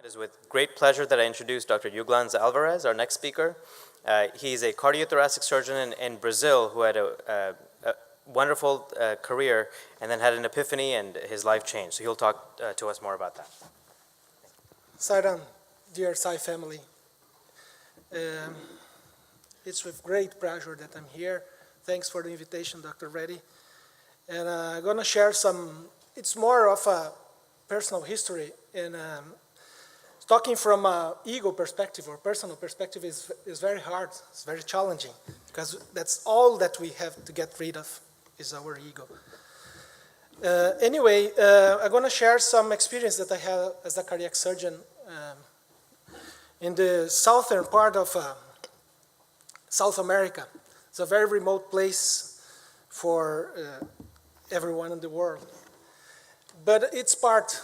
It is with great pleasure that I introduce Dr. Juglans Alvarez, our next speaker. He's a cardiothoracic surgeon in Brazil who had a wonderful career and then had an epiphany and his life changed. So he'll talk to us more about that. Sathya, dear Sai family, it's with great pleasure that I'm here. Thanks for the invitation, Dr. Reddy. And I'm going to share it's more of a personal history. And talking from an ego perspective or personal perspective is very hard. It's very challenging because that's all that we have to get rid of is our ego. Anyway, I'm going to share some experience that I had as a cardiac surgeon in the southern part of South America. It's a very remote place for everyone in the world. But it's part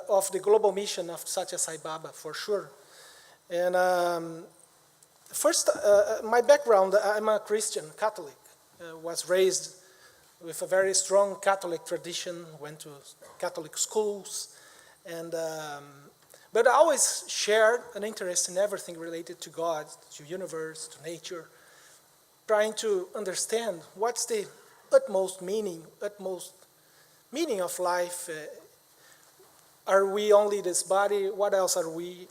of the global mission of Sathya Sai Baba, for sure. And first, my background, I'm a Christian, Catholic. Was raised with a very strong Catholic tradition, went to Catholic schools, and but I always shared an interest in everything related to God, to universe, to nature, trying to understand what's the utmost meaning of life. Are we only this body? What else are we?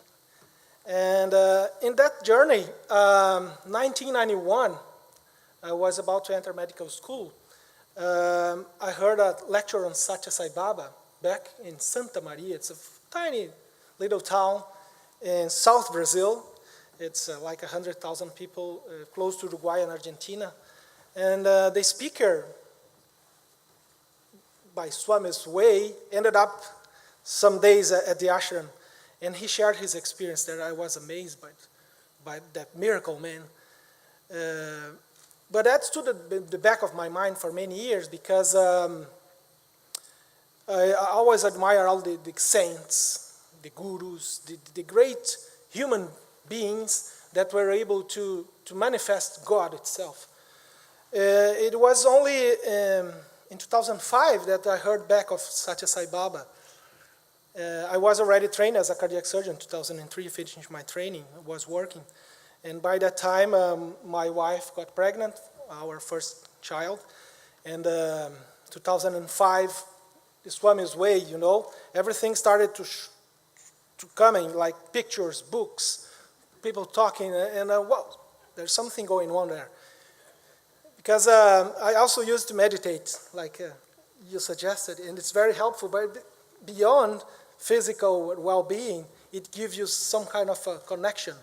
And in that journey, 1991, I was about to enter medical school. I heard a lecture on Sathya Sai Baba back in Santa Maria. It's a tiny little town in South Brazil. It's like 100,000 people, close to Uruguay and Argentina. And the speaker, by Swami's way, ended up some days at the ashram, and he shared his experience there. I was amazed by that miracle, man. But that stood at the back of my mind for many years because I always admire all the saints, the gurus, the great human beings that were able to manifest God itself. It was only in 2005 that I heard back of Sathya Sai Baba. I was already trained as a cardiac surgeon. 2003, finished my training. I was working. And by that time, my wife got pregnant, our first child. And 2005, the Swami's way, you know, everything started to coming, like pictures, books, people talking, and well, there's something going on there. Because I also used to meditate, like you suggested, and it's very helpful, but beyond physical well-being, it gives you some kind of a connection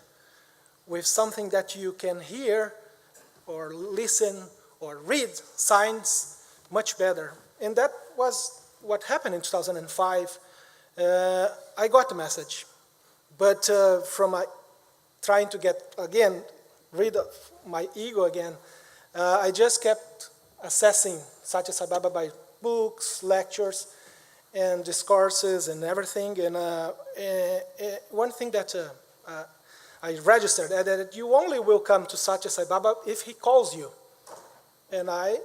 with something that you can hear or listen or read signs much better. And that was what happened in 2005. I got the message, but from trying to get, again, rid of my ego again, I just kept assessing Sathya Sai Baba by books, lectures, and discourses and everything. And one thing that I registered that you only will come to Sathya Sai Baba if he calls you. And I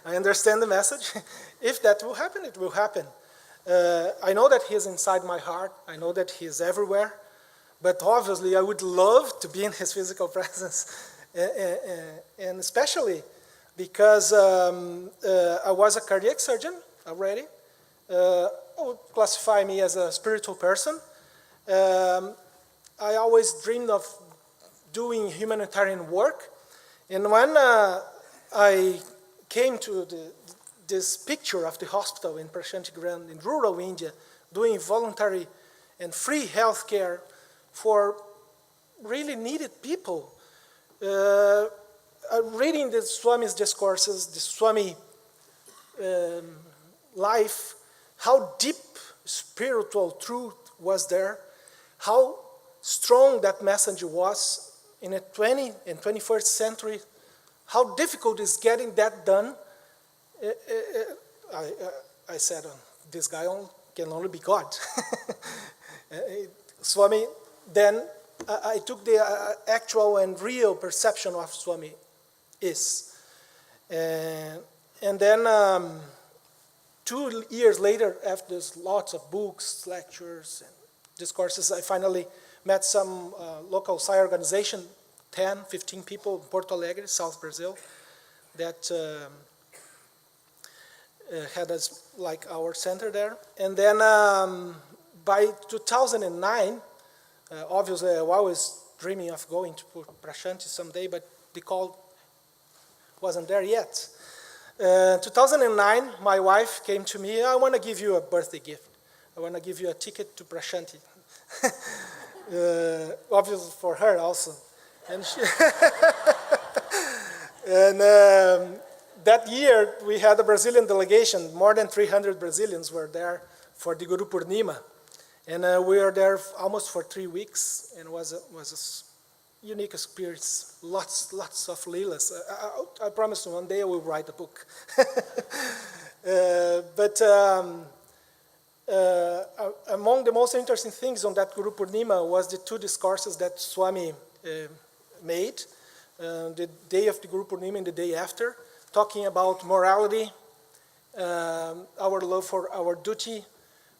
understand the message. If that will happen, it will happen. I know that he is inside my heart. I know that he is everywhere. But obviously, I would love to be in his physical presence. And especially because I was a cardiac surgeon already. I would classify me as a spiritual person. I always dreamed of doing humanitarian work. And when I came to this picture of the hospital in Prashanti in rural India, doing voluntary and free healthcare for really needed people, reading the Swami's discourses, the Swami life, how deep spiritual truth was there, how strong that message was in the 20th and 21st century, how difficult is getting that done. I said, this guy can only be God. Swami, then I took the actual and real perception of Swami is. And then 2 years later, after there's lots of books, lectures, and discourses. I finally met some local Psi organization, 10, 15 people in Porto Alegre, South Brazil, that had us like our center there. And then by 2009, obviously I was dreaming of going to Prashanti someday, but the call wasn't there yet. 2009, my wife came to me, I want to give you a birthday gift. I want to give you a ticket to Prashanti. Obviously for her also. And, that year, we had a Brazilian delegation. More than 300 Brazilians were there for the Guru Purnima. And we were there almost for 3 weeks, and it was a unique experience. Lots of leelas. I promise you, one day I will write a book. Among the most interesting things on that Guru Purnima was the 2 discourses that Swami made, the day of the Guru Purnima and the day after, talking about morality, our love for our duty,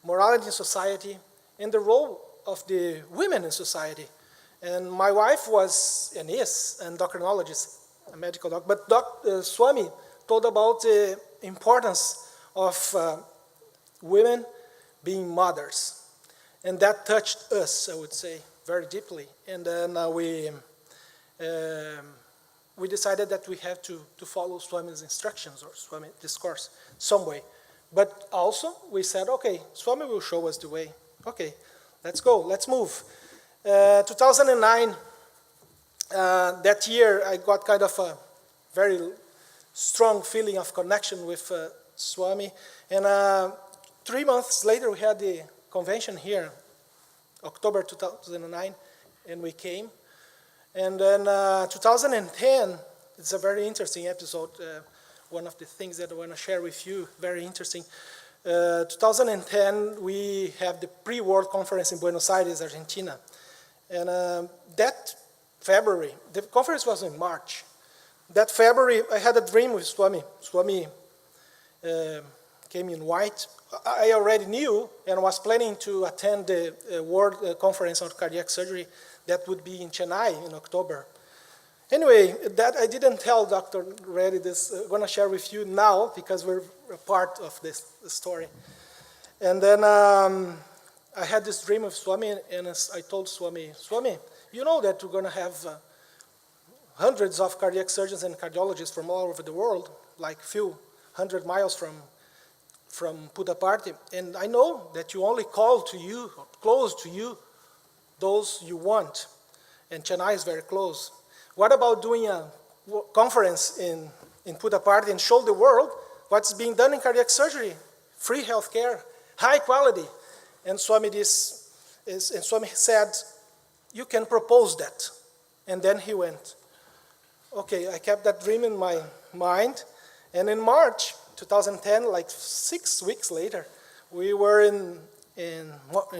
morality in society, and the role of the women in society. And my wife was and is an endocrinologist, a medical doctor, but Swami told about the importance of women being mothers. And that touched us, I would say, very deeply. And then we decided that we have to follow Swami's instructions or Swami discourse some way. But also we said, okay, Swami will show us the way. Okay, let's go, let's move. 2009, that year I got kind of a very strong feeling of connection with Swami. And 3 months later we had the convention here, October 2009, and we came. And then 2010, it's a very interesting episode. One of the things that I want to share with you, very interesting. 2010, we have the pre-World Conference in Buenos Aires, Argentina. And that February, the conference was in March. That February, I had a dream with Swami. Swami came in white. I already knew and was planning to attend the World Conference on Cardiac Surgery that would be in Chennai in October. Anyway, that I didn't tell Dr. Reddy this. I'm going to share with you now because we're a part of this story. And then I had this dream of Swami, and I told Swami, Swami, you know that we're going to have hundreds of cardiac surgeons and cardiologists from all over the world, like few 100 miles from Puttaparthi. And I know that you only call to you, or close to you, those you want. And Chennai is very close. What about doing a conference in Puttaparthi and show the world what's being done in cardiac surgery? Free healthcare, high quality. And Swami said, you can propose that. And then he went. Okay, I kept that dream in my mind. And in March 2010, like 6 weeks later, we were in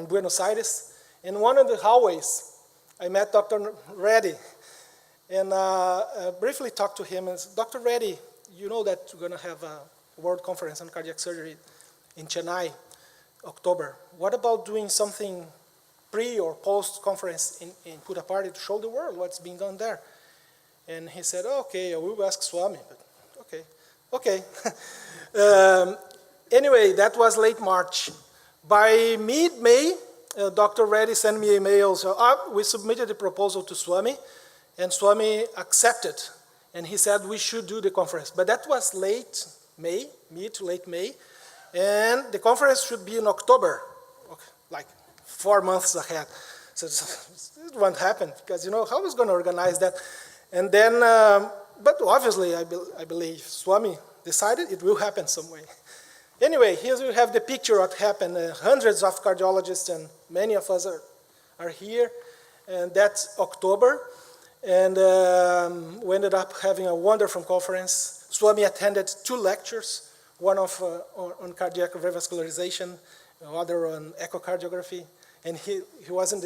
Buenos Aires. In one of the hallways, I met Dr. Reddy. And briefly talked to him and said, Dr. Reddy, you know that we're going to have a World Conference on Cardiac Surgery in Chennai, October. What about doing something pre or post conference in Puttaparthi to show the world what's being done there? And he said, okay, I will ask Swami, but okay. Anyway, that was late March. By mid-May, Dr. Reddy sent me emails. We submitted the proposal to Swami, and Swami accepted. And he said we should do the conference. But that was late May, mid to late May. And the conference should be in October, like 4 months ahead. So it won't happen, because, how was going to organize that? And then, but obviously, I believe Swami decided it will happen some way. Anyway, here we have the picture of what happened. Hundreds of cardiologists and many of us are here. And that's October. And we ended up having a wonderful conference. Swami attended 2 lectures, one on cardiac revascularization, other on echocardiography. And he wasn't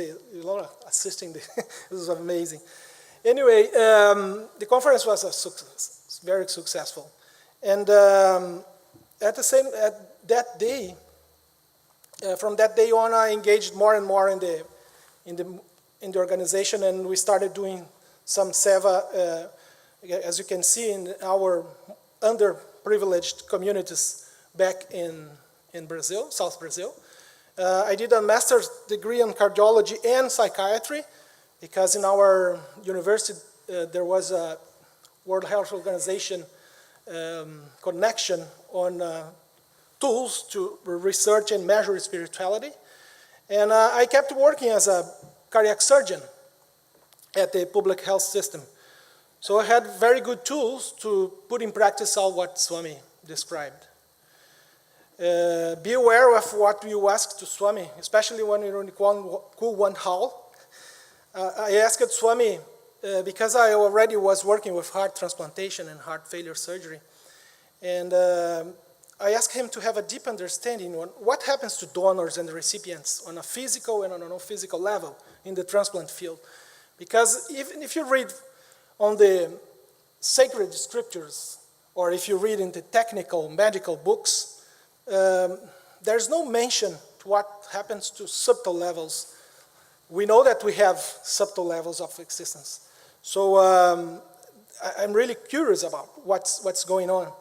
assisting. It was amazing. Anyway, the conference was a success, very successful. And at that day, From that day on, I engaged more and more in the organization, and we started doing some seva, as you can see, in our underprivileged communities back in Brazil, South Brazil. I did a master's degree in cardiology and psychiatry, because in our university there was a World Health Organization connection on tools to research and measure spirituality. And I kept working as a cardiac surgeon at the public health system. So I had very good tools to put in practice all what Swami described. Be aware of what you ask to Swami, especially when you're in the Kulwan Hall. I asked Swami, because I already was working with heart transplantation and heart failure surgery, and I asked him to have a deep understanding on what happens to donors and recipients on a physical and on a non-physical level in the transplant field. Because even if you read on the sacred scriptures, or if you read in the technical medical books, there's no mention to what happens to subtle levels. We know that we have subtle levels of existence. So I'm really curious about what's going on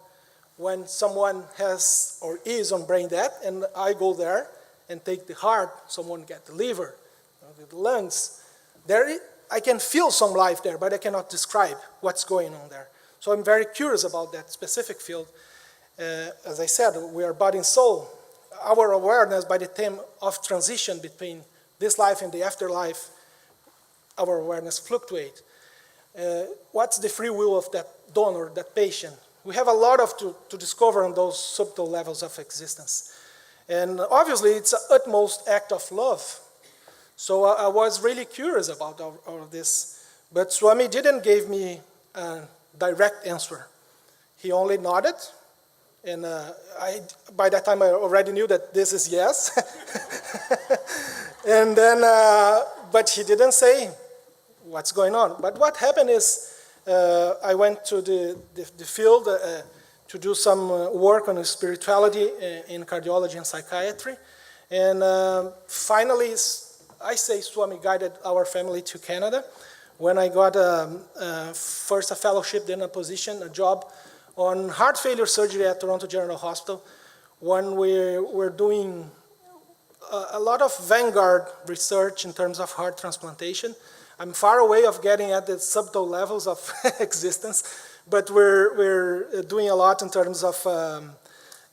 when someone has or is on brain death, and I go there and take the heart, someone get the liver, the lungs. I can feel some life there, but I cannot describe what's going on there. So I'm very curious about that specific field. As I said, we are body and soul. Our awareness by the time of transition between this life and the afterlife, our awareness fluctuates. What's the free will of that donor, that patient? We have a lot to discover on those subtle levels of existence. And obviously, it's an utmost act of love. So I was really curious about all of this. But Swami didn't give me a direct answer. He only nodded. And by that time, I already knew that this is yes. And then, but he didn't say what's going on. But what happened is, I went to the field to do some work on spirituality in cardiology and psychiatry. And finally, I say Swami guided our family to Canada when I got first a fellowship, then a position, a job on heart failure surgery at Toronto General Hospital, when we were doing a lot of vanguard research in terms of heart transplantation. I'm far away of getting at the subtle levels of existence, but we're doing a lot in terms of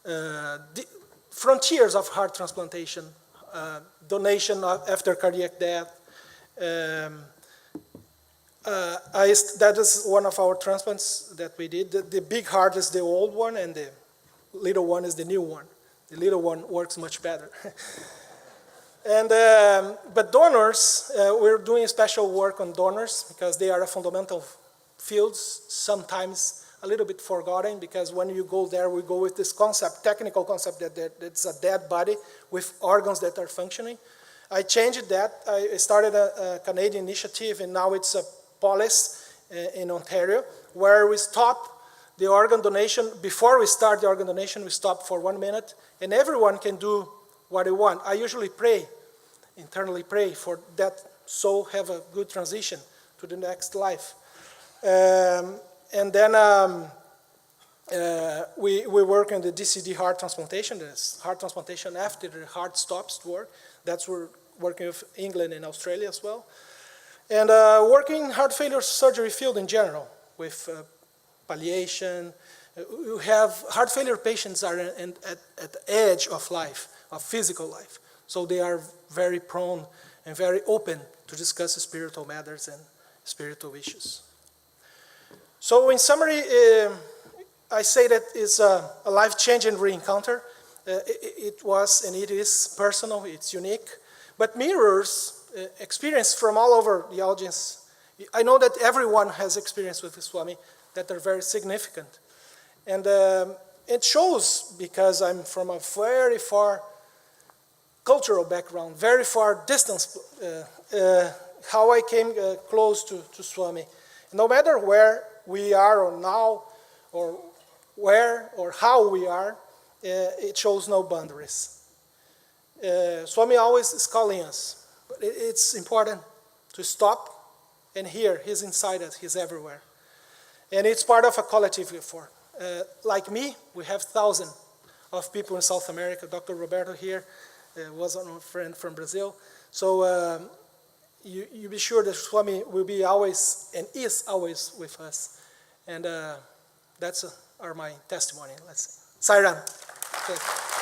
the frontiers of heart transplantation, donation after cardiac death. That is one of our transplants that we did. The big heart is the old one, and the little one is the new one. The little one works much better. And but donors, we're doing special work on donors because they are a fundamental fields, sometimes a little bit forgotten, because when you go there, we go with this concept, technical concept that it's a dead body with organs that are functioning. I changed that. I started a Canadian initiative, and now it's a policy in Ontario, where we stop the organ donation. Before we start the organ donation, we stop for 1 minute, and everyone can do what they want. I usually pray, internally pray for that soul have a good transition to the next life. And then we work on the DCD heart transplantation. There's heart transplantation after the heart stops to work. That's we're working with England and Australia as well. And working heart failure surgery field in general with palliation. You have heart failure patients are at the edge of life, of physical life. So they are very prone and very open to discuss spiritual matters and spiritual issues. So in summary, I say that it's a life-changing re-encounter. It was and it is personal, it's unique, but mirrors experience from all over the audience. I know that everyone has experience with Swami that are very significant. And it shows because I'm from a very far cultural background, very far distance, how I came close to Swami. No matter where we are or now, or where or how we are, it shows no boundaries. Swami always is calling us. But it's important to stop and hear. He's inside us, he's everywhere. And it's part of a collective effort. Like me, we have thousands of people in South America. Dr. Roberto here was a friend from Brazil. So you be sure that Swami will be always and is always with us. And that's my testimony, let's say. Sairam. Okay.